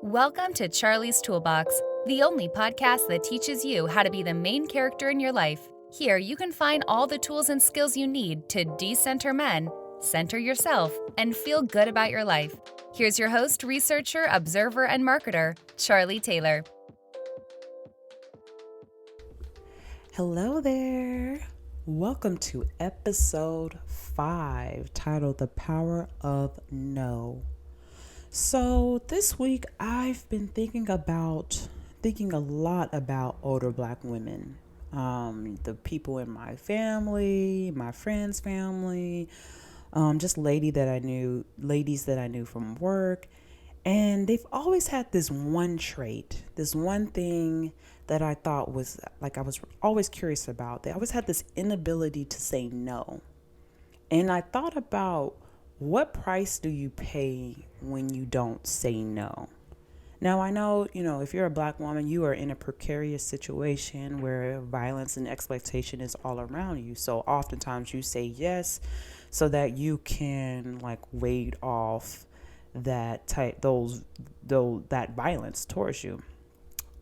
Welcome to Charlie's Toolbox, the only podcast that teaches you how to be the main character in your life. Here, you can find all the tools and skills you need to decenter men, center yourself, and feel good about your life. Here's your host, researcher, observer, and marketer, Charlie Taylor. Hello there. Welcome to episode 5, titled The Power of No. So this week I've been thinking a lot about older Black women. The people in my family, my friends' family, just ladies that I knew from work. And they've always had this one trait, this one thing that I thought was I was always curious about. They always had this inability to say no. And I thought about, what price do you pay when you don't say no? Now, I know, if you're a Black woman, you are in a precarious situation where violence and exploitation is all around you. So oftentimes you say yes so that you can ward off that violence towards you.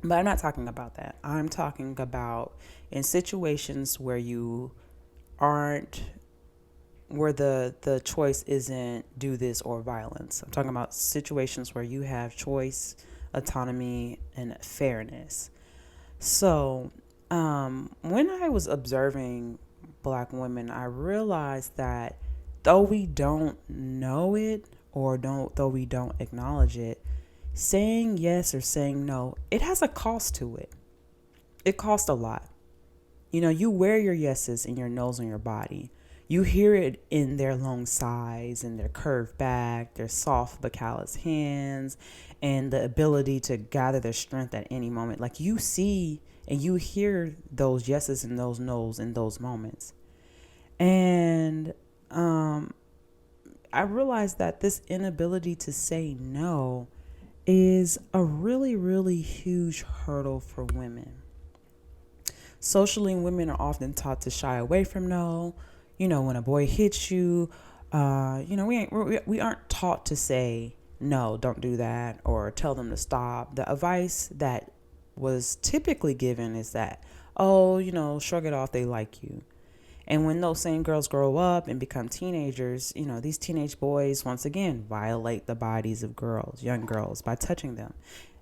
But I'm not talking about that. I'm talking about in situations where the choice isn't do this or violence. I'm talking about situations where you have choice, autonomy, and fairness. So when I was observing Black women, I realized that though we don't know it though we don't acknowledge it, saying yes or saying no, it has a cost to it. It costs a lot. You wear your yeses and your nos on your body. You hear it in their long sighs and their curved back, their soft but callous hands, and the ability to gather their strength at any moment. You see and you hear those yeses and those nos in those moments. And I realized that this inability to say no is a really, really huge hurdle for women. Socially, women are often taught to shy away from no. When a boy hits you, we aren't taught to say, no, don't do that, or tell them to stop. The advice that was typically given is that, shrug it off, they like you. And when those same girls grow up and become teenagers, these teenage boys, once again, violate the bodies of young girls, by touching them.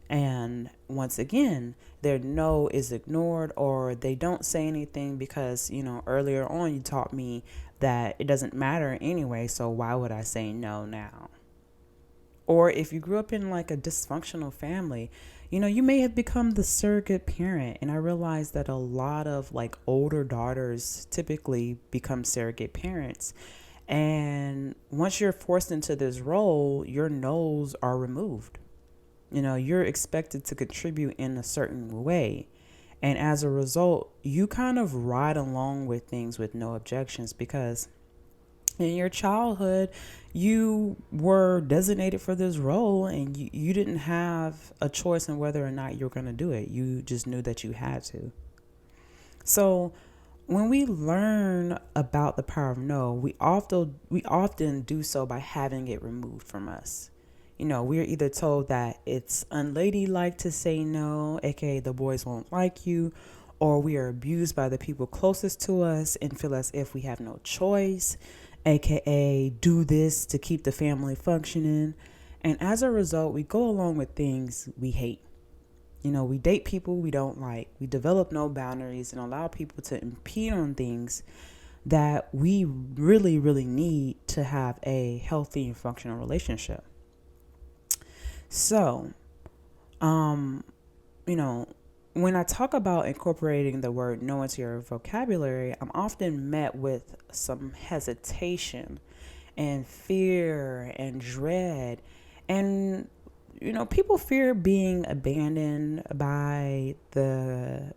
And once again, their no is ignored, or they don't say anything because, earlier on you taught me that it doesn't matter anyway, so why would I say no now? Or if you grew up in a dysfunctional family, you may have become the surrogate parent. And I realized that a lot of older daughters typically become surrogate parents. And once you're forced into this role, your no's are removed. You're expected to contribute in a certain way. And as a result, you kind of ride along with things with no objections, because in your childhood, you were designated for this role, and you didn't have a choice in whether or not you're going to do it. You just knew that you had to. So when we learn about the power of no, we often do so by having it removed from us. We're either told that it's unladylike to say no, aka the boys won't like you, or we are abused by the people closest to us and feel as if we have no choice, aka do this to keep the family functioning. And as a result, we go along with things we hate. We date people we don't like. We develop no boundaries and allow people to impede on things that we really, really need to have a healthy and functional relationship. So, when I talk about incorporating the word no into your vocabulary, I'm often met with some hesitation and fear and dread. And, people fear being abandoned by the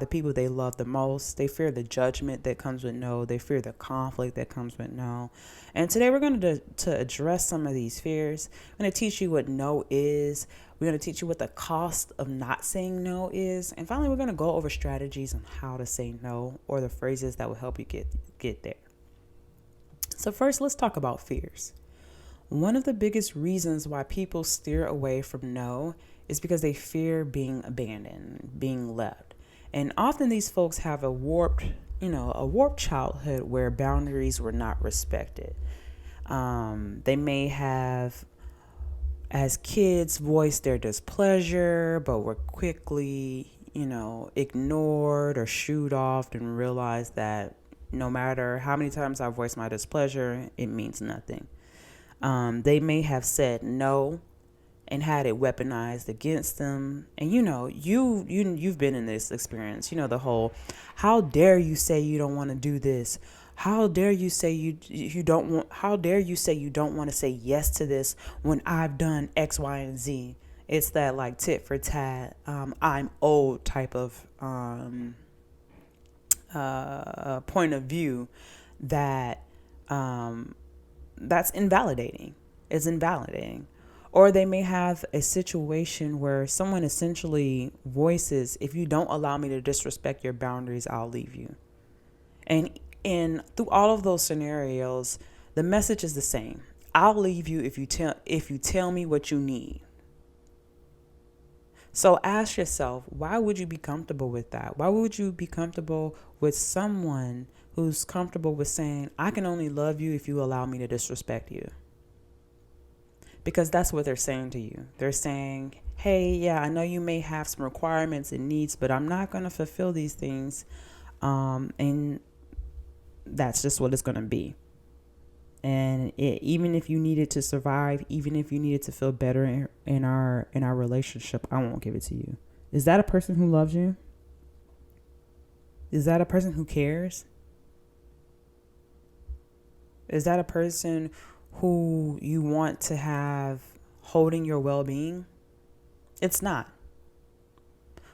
people they love the most. They fear the judgment that comes with no. They fear the conflict that comes with no. And today we're going to address some of these fears. I'm going to teach you what no is. We're going to teach you what the cost of not saying no is. And finally, we're going to go over strategies on how to say no, or the phrases that will help you get there. So first, let's talk about fears. One of the biggest reasons why people steer away from no is because they fear being abandoned, being left. And often these folks have a warped childhood where boundaries were not respected. They may have, as kids, voiced their displeasure, but were quickly, ignored or shooed off and realized that no matter how many times I voice my displeasure, it means nothing. They may have said no and had it weaponized against them. And you've been in this experience. The whole, how dare you say you don't want to do this? How dare you say you don't want? How dare you say you don't want to say yes to this when I've done X, Y, and Z? It's that like tit for tat, I'm old type of point of view that that's invalidating. Is invalidating. Or they may have a situation where someone essentially voices, if you don't allow me to disrespect your boundaries, I'll leave you. And through all of those scenarios, the message is the same. I'll leave you if you tell me what you need. So ask yourself, why would you be comfortable with that? Why would you be comfortable with someone who's comfortable with saying, I can only love you if you allow me to disrespect you? Because that's what they're saying to you. They're saying, hey, yeah, I know you may have some requirements and needs, but I'm not going to fulfill these things. And that's just what it's going to be. And even if you needed to survive, even if you needed to feel better in our relationship, I won't give it to you. Is that a person who loves you? Is that a person who cares? Is that a person who you want to have holding your well-being? It's not.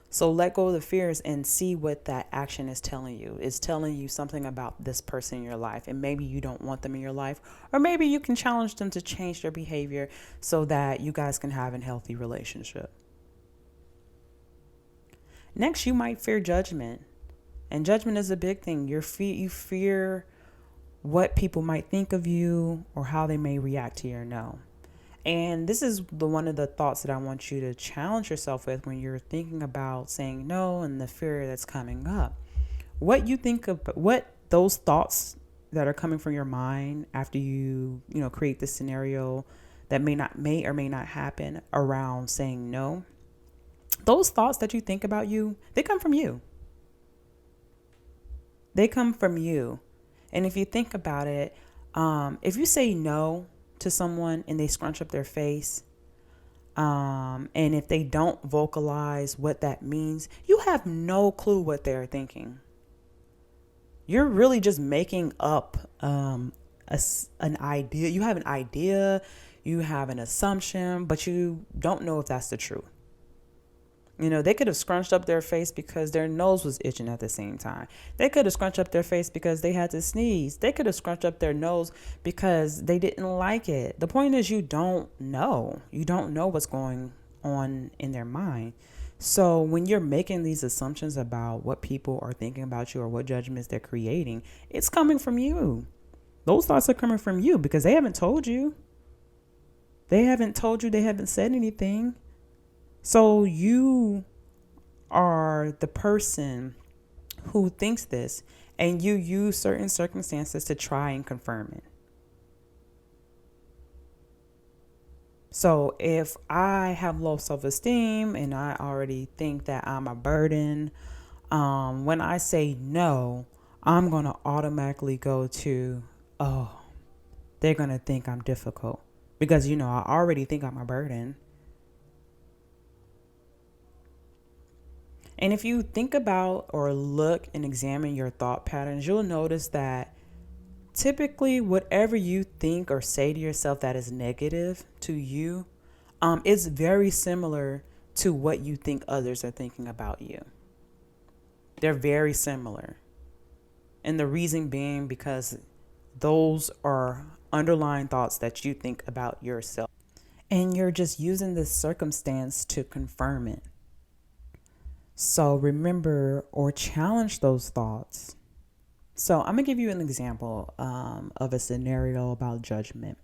So let go of the fears and see what that action is telling you. It's telling you something about this person in your life. And maybe you don't want them in your life. Or maybe you can challenge them to change their behavior so that you guys can have a healthy relationship. Next, you might fear judgment. And judgment is a big thing. You fear what people might think of you or how they may react to your no. And this is one of the thoughts that I want you to challenge yourself with when you're thinking about saying no and the fear that's coming up. What you think of, what those thoughts that are coming from your mind after you create this scenario that may or may not happen around saying no. Those thoughts that you think about you, they come from you. They come from you. And if you think about it, if you say no to someone and they scrunch up their face, and if they don't vocalize what that means, you have no clue what they're thinking. You're really just making up an idea. You have an idea, you have an assumption, but you don't know if that's the truth. They could have scrunched up their face because their nose was itching at the same time. They could have scrunched up their face because they had to sneeze. They could have scrunched up their nose because they didn't like it. The point is, you don't know. You don't know what's going on in their mind. So when you're making these assumptions about what people are thinking about you or what judgments they're creating, it's coming from you. Those thoughts are coming from you because they haven't told you. They haven't said anything. So you are the person who thinks this, and you use certain circumstances to try and confirm it. So if I have low self-esteem and I already think that I'm a burden, when I say no, I'm going to automatically go to, oh, they're going to think I'm difficult because, I already think I'm a burden. And if you think about or look and examine your thought patterns, you'll notice that typically whatever you think or say to yourself that is negative to you is very similar to what you think others are thinking about you. They're very similar. And the reason being because those are underlying thoughts that you think about yourself. And you're just using this circumstance to confirm it. So remember or challenge those thoughts. So I'm going to give you an example of a scenario about judgment.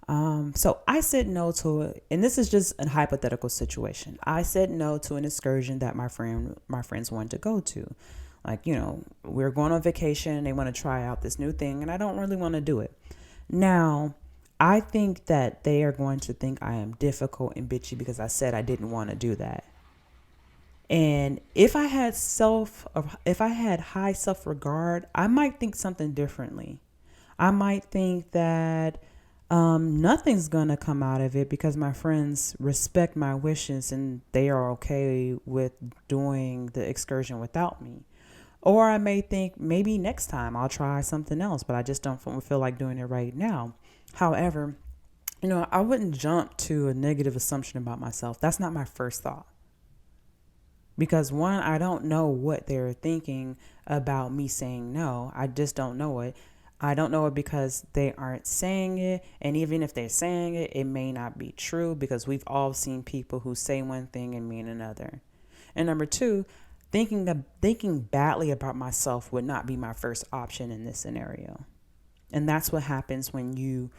So I said no to it, and this is just a hypothetical situation. I said no to an excursion that my friends wanted to go to. Like, we're going on vacation and they want to try out this new thing, and I don't really want to do it. Now, I think that they are going to think I am difficult and bitchy because I said I didn't want to do that. And if I had high self-regard, I might think something differently. I might think that nothing's going to come out of it because my friends respect my wishes and they are okay with doing the excursion without me. Or I may think maybe next time I'll try something else, but I just don't feel like doing it right now. However, I wouldn't jump to a negative assumption about myself. That's not my first thought. Because one, I don't know what they're thinking about me saying no. I just don't know it. I don't know it because they aren't saying it. And even if they're saying it, it may not be true because we've all seen people who say one thing and mean another. And number two, thinking badly about myself would not be my first option in this scenario. And that's what happens when you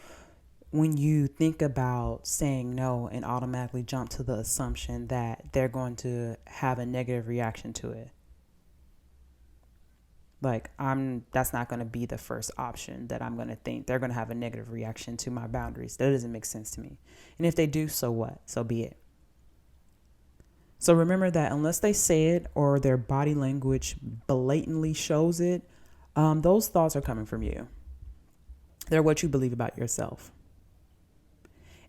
think about saying no and automatically jump to the assumption that they're going to have a negative reaction to it. Like, that's not going to be the first option that I'm going to think. They're going to have a negative reaction to my boundaries. That doesn't make sense to me. And if they do, so what? So be it. So remember that unless they say it or their body language blatantly shows it, those thoughts are coming from you. They're what you believe about yourself.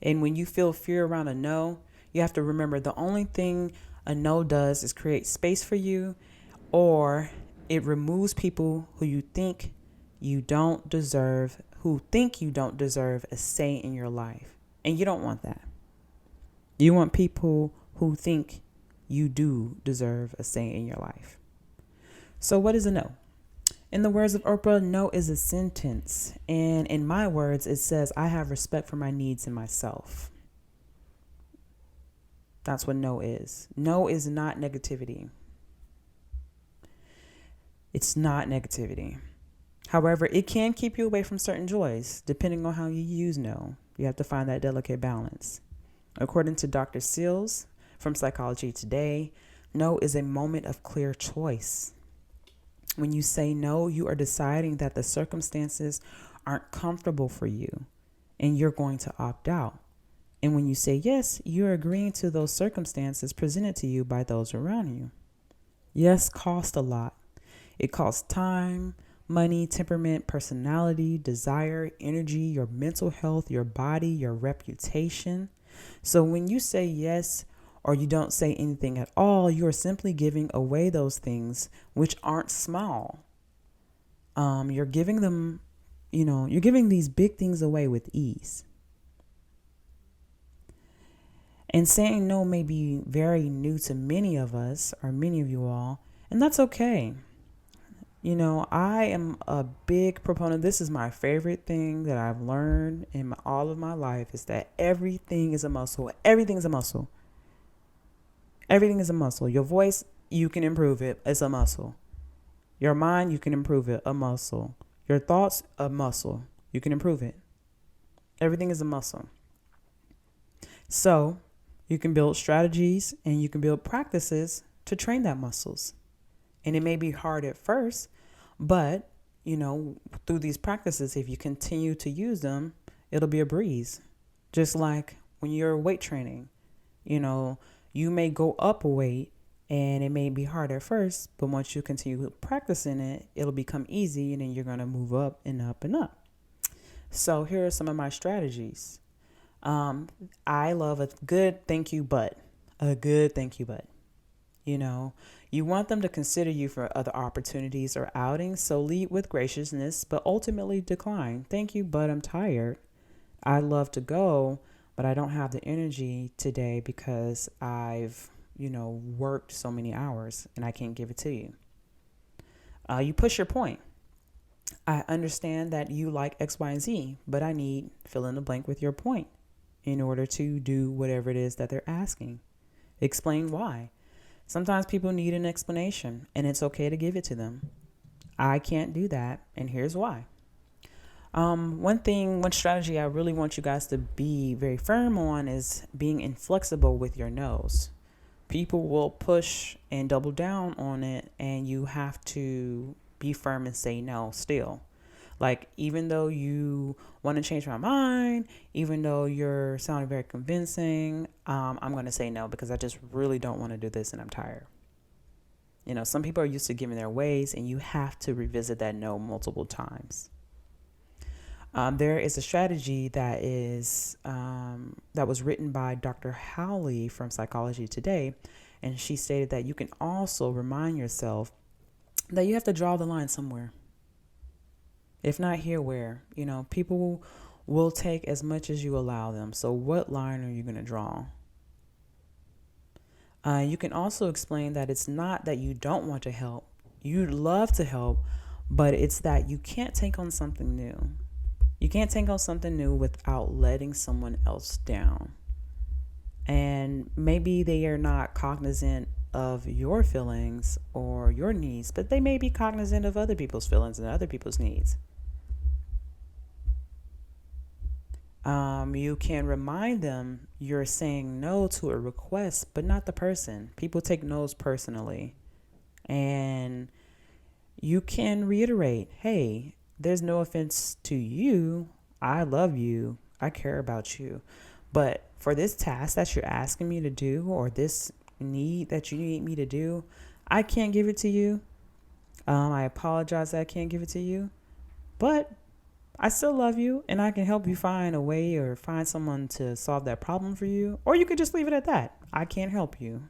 And when you feel fear around a no, you have to remember the only thing a no does is create space for you, or it removes people who think you don't deserve a say in your life. And you don't want that. You want people who think you do deserve a say in your life. So what is a no? In the words of Oprah, no is a sentence. And in my words, it says, I have respect for my needs and myself. That's what no is. No is not negativity. It's not negativity. However, it can keep you away from certain joys, depending on how you use no. You have to find that delicate balance. According to Dr. Seals from Psychology Today, no is a moment of clear choice. When you say no, you are deciding that the circumstances aren't comfortable for you and you're going to opt out. And when you say yes, you're agreeing to those circumstances presented to you by those around you. Yes costs a lot. It costs time, money, temperament, personality, desire, energy, your mental health, your body, your reputation. So when you say yes or you don't say anything at all, you are simply giving away those things which aren't small. You're giving them, you're giving these big things away with ease. And saying no may be very new to many of us or many of you all, and that's okay. I am a big proponent. This is my favorite thing that I've learned in all of my life is that everything is a muscle. Everything is a muscle. Everything is a muscle. Your voice, you can improve it. It's a muscle. Your mind, you can improve it. A muscle. Your thoughts, a muscle. You can improve it. Everything is a muscle. So you can build strategies and you can build practices to train that muscles. And it may be hard at first, but, through these practices, if you continue to use them, it'll be a breeze. Just like when you're weight training, you may go up a weight and it may be hard at first, but once you continue practicing it, it'll become easy and then you're going to move up and up and up. So here are some of my strategies. I love a good thank you, but. A good thank you, but. You want them to consider you for other opportunities or outings, so lead with graciousness, but ultimately decline. Thank you, but I'm tired. I'd love to go, but I don't have the energy today because I've, worked so many hours and I can't give it to you. You push your point. I understand that you like X, Y, and Z, but I need fill in the blank with your point in order to do whatever it is that they're asking. Explain why. Sometimes people need an explanation and it's okay to give it to them. I can't do that, and here's why. One strategy I really want you guys to be very firm on is being inflexible with your no's. People will push and double down on it, and you have to be firm and say no still. Like, even though you want to change my mind, even though you're sounding very convincing, I'm going to say no because I just really don't want to do this and I'm tired. Some people are used to giving their ways, and you have to revisit that no multiple times. There is a strategy that was written by Dr. Howley from Psychology Today, and she stated that you can also remind yourself that you have to draw the line somewhere. If not here, where? People will take as much as you allow them. So what line are you going to draw? You can also explain that it's not that you don't want to help. You'd love to help, but it's that you can't take on something new. You can't take on something new without letting someone else down. And maybe they are not cognizant of your feelings or your needs, but they may be cognizant of other people's feelings and other people's needs. You can remind them you're saying no to a request, but not the person. People take no's personally. And you can reiterate, hey, there's no offense to you. I love you. I care about you. But for this task that you're asking me to do, or this need that you need me to do, I can't give it to you. I apologize that I can't give it to you. But I still love you, and I can help you find a way or find someone to solve that problem for you. Or you could just leave it at that. I can't help you.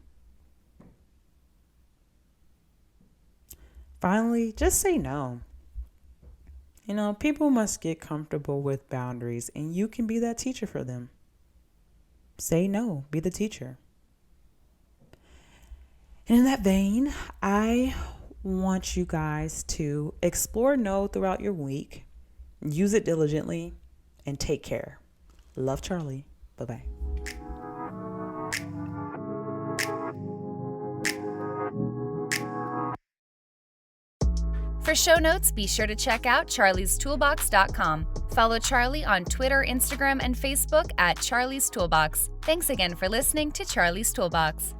Finally, just say no. People must get comfortable with boundaries, and you can be that teacher for them. Say no. Be the teacher. And in that vein, I want you guys to explore no throughout your week. Use it diligently and take care. Love, Charlie. Bye-bye. For show notes, be sure to check out charliestoolbox.com. Follow Charlie on Twitter, Instagram, and Facebook at Charlie's Toolbox. Thanks again for listening to Charlie's Toolbox.